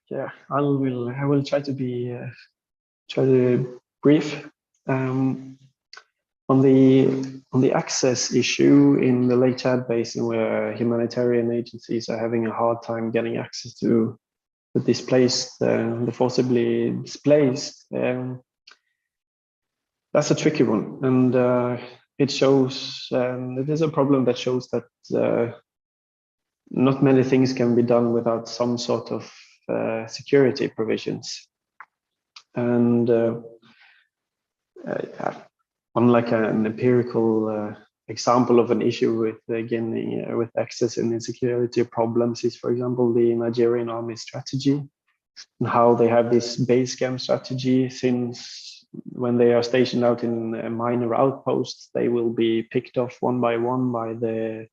Yeah, I will try to be brief. On the access issue in the Lake Chad Basin, where humanitarian agencies are having a hard time getting access to the displaced, the forcibly displaced, that's a tricky one, and it shows it is a problem that shows that not many things can be done without some sort of security provisions. And unlike an empirical example of an issue with with access and insecurity problems is, for example, the Nigerian army strategy, and how they have this base camp strategy. Since when they are stationed out in minor outposts, they will be picked off one by one by the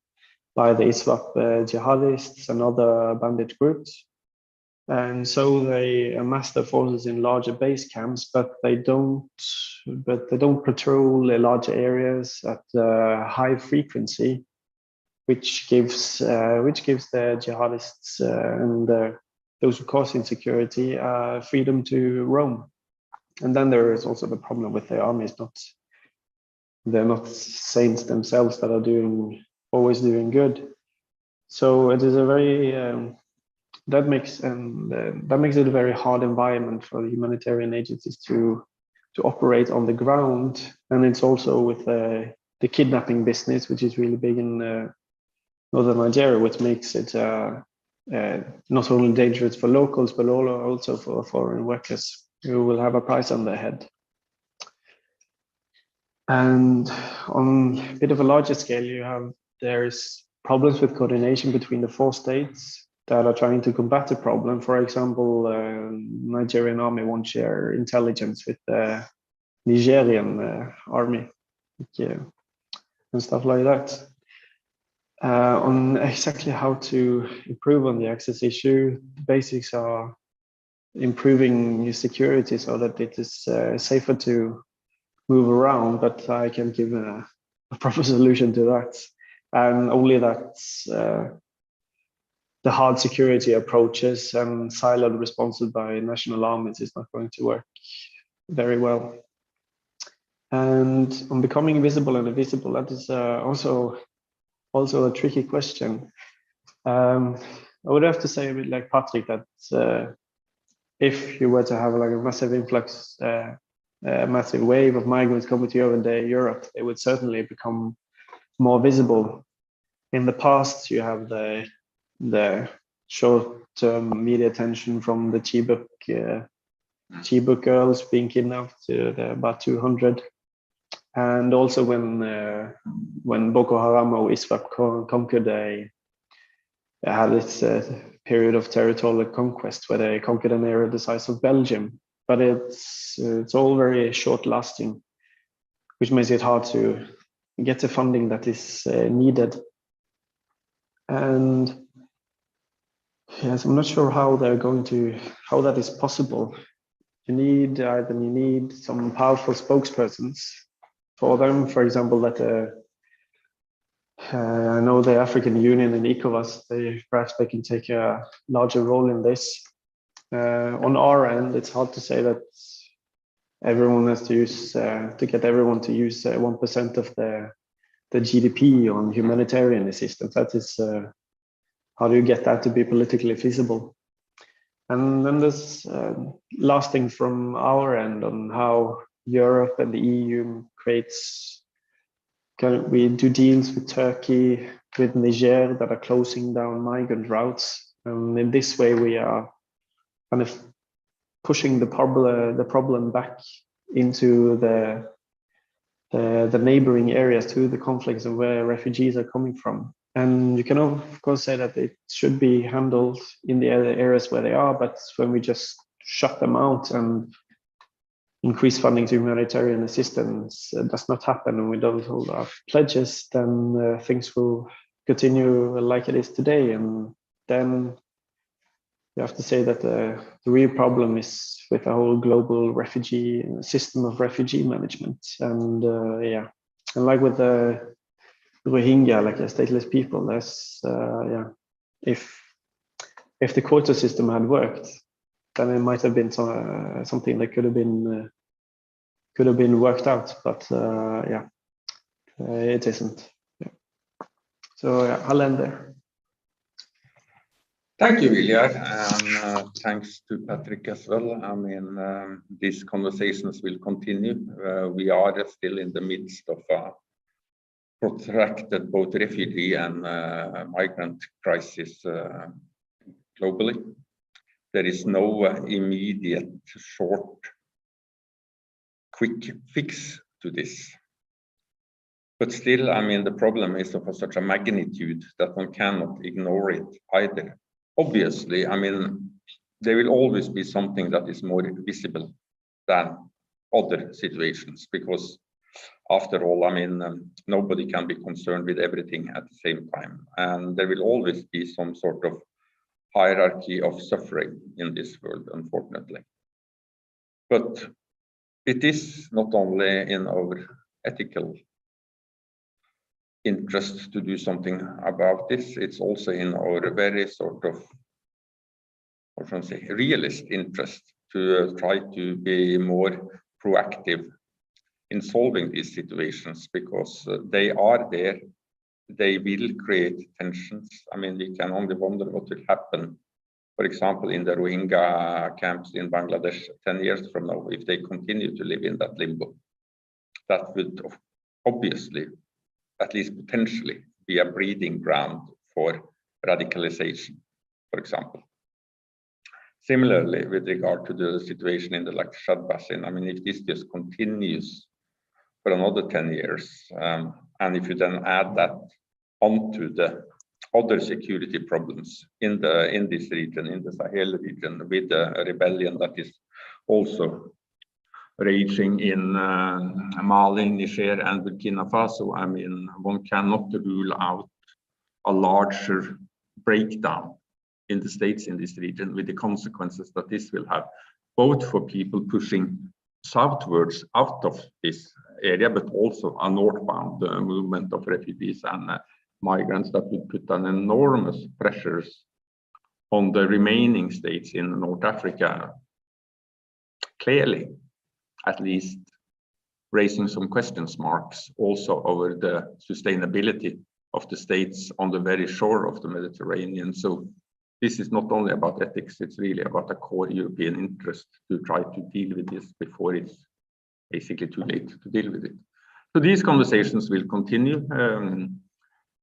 ISWAP jihadists and other bandit groups. And so they amass their forces in larger base camps, but they don't patrol larger areas at high frequency, which gives the jihadists and those who cause insecurity freedom to roam. And then there is also the problem with the armies. They're not saints themselves that are always doing good. So it is a very that makes it a very hard environment for the humanitarian agencies to operate on the ground, and it's also with the kidnapping business, which is really big in northern Nigeria, which makes it not only dangerous for locals but also for foreign workers who will have a price on their head. And on a bit of a larger scale, there's problems with coordination between the 4 states that are trying to combat the problem. For example, Nigerian army won't share intelligence with the Nigerian army, and stuff like that. On exactly how to improve on the access issue, the basics are improving your security so that it is safer to move around, but I can give a proper solution to that. And only that the hard security approaches and siloed responses by national armies is not going to work very well. And on becoming visible and invisible, that is also a tricky question. I would have to say a bit like Patrick that if you were to have like a massive influx, a massive wave of migrants coming to Europe, they would certainly become more visible. In the past, you have the short-term media attention from the Chibok girls being kidnapped, about 200, and also when Boko Haram or ISWAP conquered, they had this period of territorial conquest where they conquered an area the size of Belgium. But it's all very short-lasting, which makes it hard to get the funding that is needed. And yes, I'm not sure how that is possible. You need some powerful spokespersons for them. For example, that I know the African Union and ECOWAS, perhaps they can take a larger role in this. On our end, it's hard to say that everyone has to use to get everyone to use 1% of the GDP on humanitarian assistance. That is how do you get that to be politically feasible? And then there's last thing from our end on how Europe and the EU we do deals with Turkey, with Niger that are closing down migrant routes. And in this way, we are kind of pushing the problem back into the neighboring areas to the conflicts and where refugees are coming from. And you can of course say that it should be handled in the areas where they are, but when we just shut them out and increase funding to humanitarian assistance does not happen, and we don't hold our pledges, then things will continue like it is today. And then you have to say that the real problem is with the whole global refugee system of refugee management. And and like with the Rohingya, like a stateless people, there's if the quota system had worked, then it might have been something that could have been worked out, but it isn't. Yeah. So I'll end there. Thank you, Viljar, and thanks to Patrick as well. I mean, these conversations will continue. We are still in the midst of a protracted both refugee and migrant crisis globally. There is no immediate, short, quick fix to this. But still, I mean, the problem is of such a magnitude that one cannot ignore it either. Obviously, I mean, there will always be something that is more visible than other situations, because after all, I mean, nobody can be concerned with everything at the same time. And there will always be some sort of hierarchy of suffering in this world, unfortunately. But it is not only in our ethical interest to do something about this, it's also in our very sort of, what should I say, realist interest to try to be more proactive in solving these situations, because they are there. they will create tensions. I mean, we can only wonder what will happen, for example, in the Rohingya camps in Bangladesh 10 years from now, if they continue to live in that limbo. That would obviously, at least potentially, be a breeding ground for radicalization, for example. Similarly, with regard to the situation in the Lake Chad Basin, I mean, if this just continues for another 10 years, and if you then add that onto the other security problems in this region, in the Sahel region, with the rebellion that is also raging in Mali, Niger, and Burkina Faso, I mean, one cannot rule out a larger breakdown in the states in this region, with the consequences that this will have, both for people pushing southwards out of this area, but also a northbound movement of refugees and migrants that would put an enormous pressures on the remaining states in North Africa, clearly, at least raising some question marks also over the sustainability of the states on the very shore of the Mediterranean. So this is not only about ethics, it's really about a core European interest to try to deal with this before it's basically too late to deal with it. So these conversations will continue.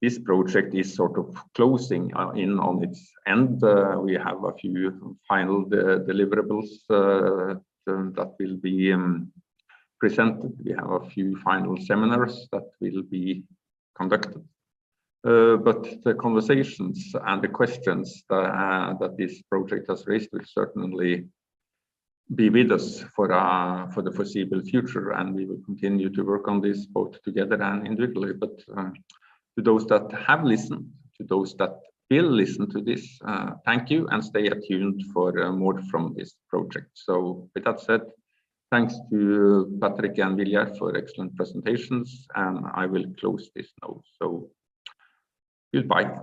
This project is sort of closing in on its end. We have a few final deliverables that will be presented. We have a few final seminars that will be conducted. But the conversations and the questions that this project has raised will certainly be with us for the foreseeable future, and we will continue to work on this both together and individually. But to those that have listened, to those that will listen to this, thank you, and stay attuned for more from this project. So with that said, thanks to Patrick and Viljar for excellent presentations, and I will close this now. So goodbye.